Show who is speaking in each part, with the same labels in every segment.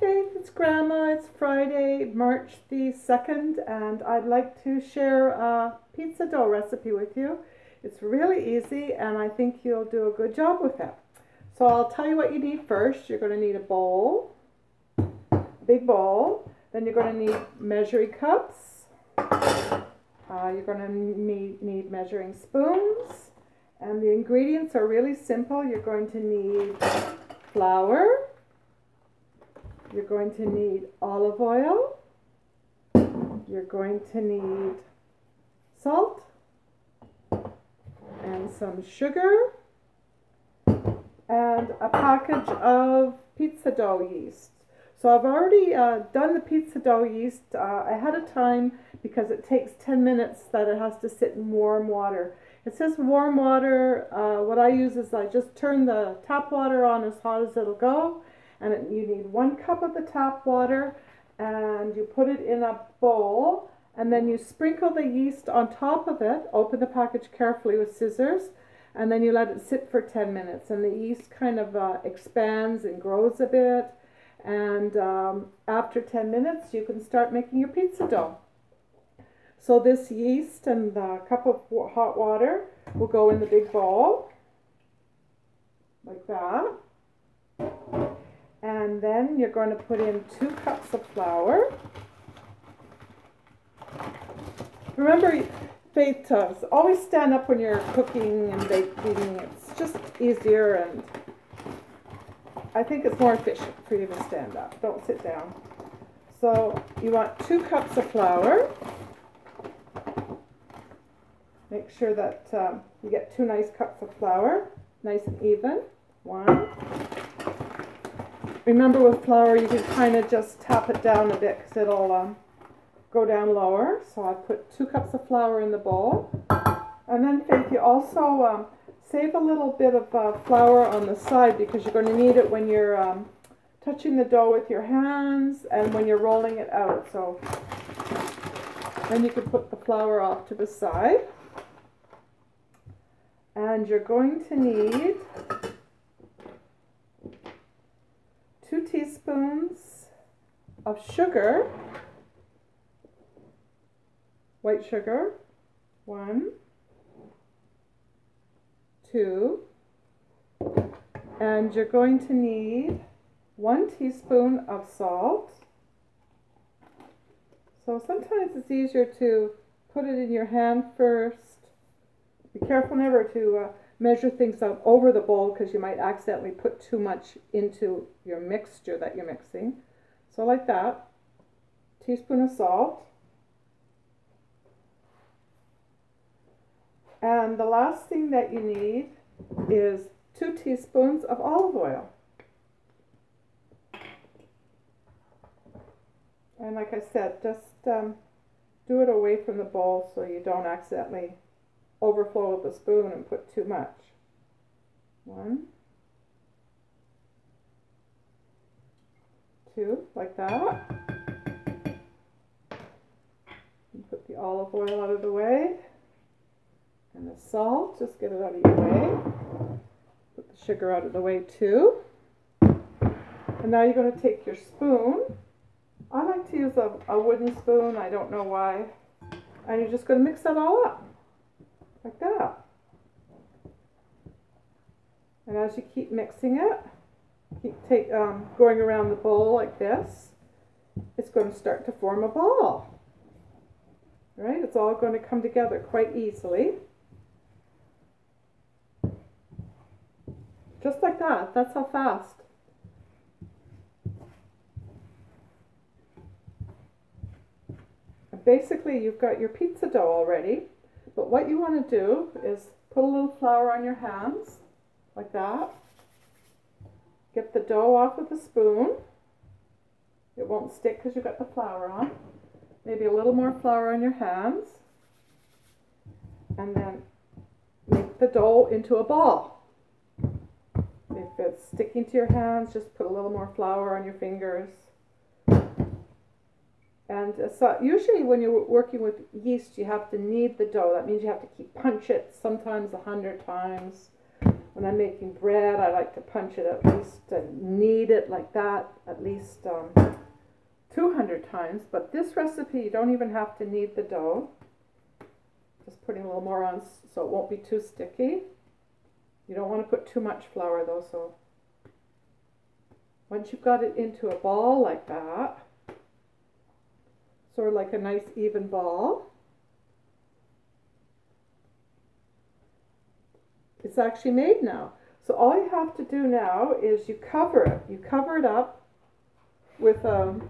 Speaker 1: Faith, it's Grandma. It's Friday, March the 2nd, and I'd like to share a pizza dough recipe with you. It's really easy, and I think you'll do a good job with it. So I'll tell you what you need first. You're going to need a bowl, a big bowl. Then you're going to need measuring cups. You're going to need measuring spoons. And the ingredients are really simple. You're going to need flour. You're going to need olive oil. You're going to need salt and some sugar and a package of pizza dough yeast. So I've already done the pizza dough yeast ahead of time because it takes 10 minutes that it has to sit in warm water. It says warm water. What I use is I just turn the tap water on as hot as it'll go. And you need 1 cup of the tap water, and you put it in a bowl, and then you sprinkle the yeast on top of it. Open the package carefully with scissors, and then you let it sit for 10 minutes. And the yeast kind of expands and grows a bit. And after 10 minutes, you can start making your pizza dough. So this yeast and the cup of hot water will go in the big bowl, like that. And then you're going to put in 2 cups of flour. Remember, Faith, always stand up when you're cooking and baking. It's just easier, and I think it's more efficient for you to stand up. Don't sit down. So you want 2 cups of flour. Make sure that you get 2 nice cups of flour, nice and even. 1. Remember, with flour, you can kind of just tap it down a bit because it'll go down lower. So I put 2 cups of flour in the bowl. And then, Faith, you also save a little bit of flour on the side because you're going to need it when you're touching the dough with your hands and when you're rolling it out. So then you can put the flour off to the side. And you're going to need 2 teaspoons of sugar, white sugar. 1, 2, and you're going to need 1 teaspoon of salt. So sometimes it's easier to put it in your hand first. Be careful never to measure things out over the bowl because you might accidentally put too much into your mixture that you're mixing. So like that, teaspoon of salt. And the last thing that you need is 2 teaspoons of olive oil. And like I said, just do it away from the bowl so you don't accidentally overflow with the spoon and put too much. 1, 2, like that. And put the olive oil out of the way. And the salt, just get it out of your way. Put the sugar out of the way too. And now you're going to take your spoon. I like to use a wooden spoon, I don't know why. And you're just going to mix that all up. Like that. And as you keep mixing it, keep going around the bowl like this, it's going to start to form a ball. Right? It's all going to come together quite easily. Just like that. That's how fast. And basically, you've got your pizza dough already. But what you want to do is put a little flour on your hands, like that. Get the dough off with a spoon. It won't stick because you've got the flour on. Maybe a little more flour on your hands. And then make the dough into a ball. If it's sticking to your hands, just put a little more flour on your fingers. And so usually when you're working with yeast, you have to knead the dough. That means you have to punch it sometimes 100 times. when I'm making bread, I like to punch it at least and knead it like that at least 200 times. But this recipe, you don't even have to knead the dough. Just putting a little more on so it won't be too sticky. You don't want to put too much flour though, so once you've got it into a ball like that, sort of like a nice even ball, it's actually made now. So all you have to do now is you cover it. You cover it up with a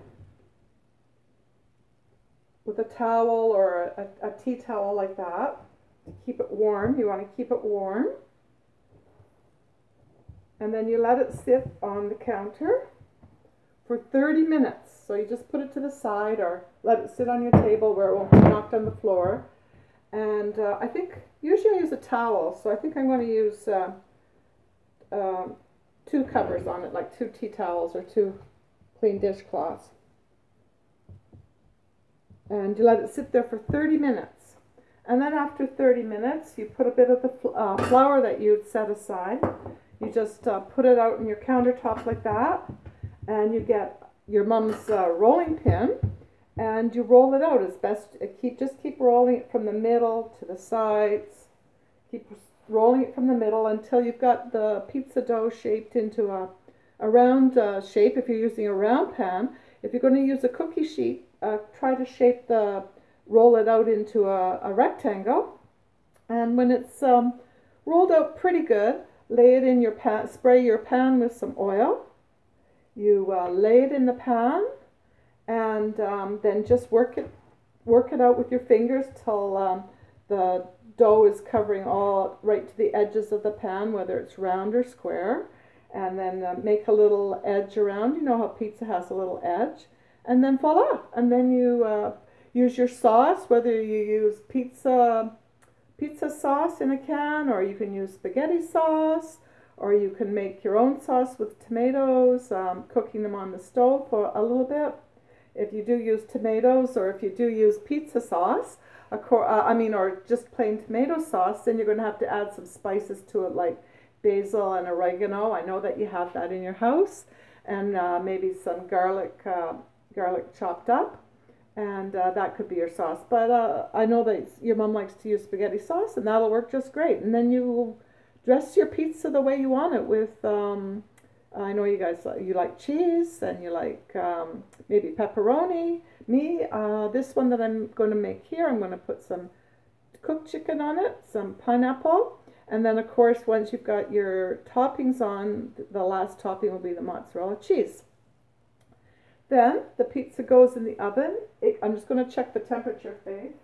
Speaker 1: towel or a tea towel like that to keep it warm. You want to keep it warm. And then you let it sit on the counter for 30 minutes. So you just put it to the side or let it sit on your table where it won't be knocked on the floor. And I think usually I use a towel, so I think I'm going to use 2 covers on it, like 2 tea towels or 2 clean dishcloths. And you let it sit there for 30 minutes. And then after 30 minutes, you put a bit of the flour that you'd set aside. You just put it out on your countertop like that, and you get your mom's rolling pin, and you roll it out as best. Just keep rolling it from the middle to the sides. Keep rolling it from the middle until you've got the pizza dough shaped into a round shape. If you're using a round pan, if you're going to use a cookie sheet, try to roll it out into a rectangle. And when it's rolled out pretty good, lay it in your pan, spray your pan with some oil. You lay it in the pan, and then just work it out with your fingers till the dough is covering all right to the edges of the pan, whether it's round or square. And then make a little edge around. You know how pizza has a little edge. And then voila. And then you use your sauce, whether you use pizza sauce in a can, or you can use spaghetti sauce, or you can make your own sauce with tomatoes, cooking them on the stove for a little bit. If you do use tomatoes, or if you do use pizza sauce, or just plain tomato sauce, then you're going to have to add some spices to it, like basil and oregano. I know that you have that in your house, and maybe some garlic chopped up. And that could be your sauce. But I know that your mom likes to use spaghetti sauce, and that'll work just great. And then you dress your pizza the way you want it with, I know you guys, you like cheese, and you like maybe pepperoni. Me, this one that I'm going to make here, I'm going to put some cooked chicken on it, some pineapple. And then, of course, once you've got your toppings on, the last topping will be the mozzarella cheese. Then the pizza goes in the oven. I'm just going to check the temperature, Faith.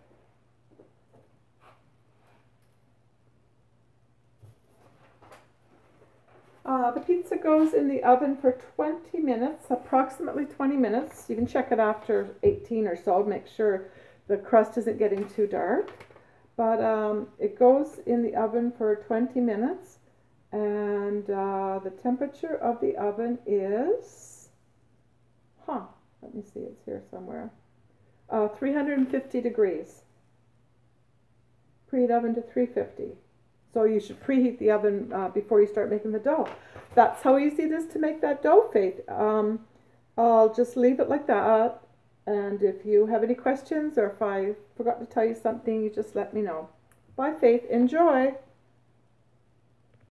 Speaker 1: The pizza goes in the oven for 20 minutes, approximately 20 minutes. You can check it after 18 or so, make sure the crust isn't getting too dark. But it goes in the oven for 20 minutes, and the temperature of the oven is... let me see, it's here somewhere. 350 degrees. Preheat oven to 350. So you should preheat the oven before you start making the dough. That's how easy it is to make that dough, Faith. I'll just leave it like that. And if you have any questions, or if I forgot to tell you something, you just let me know. Bye, Faith. Enjoy.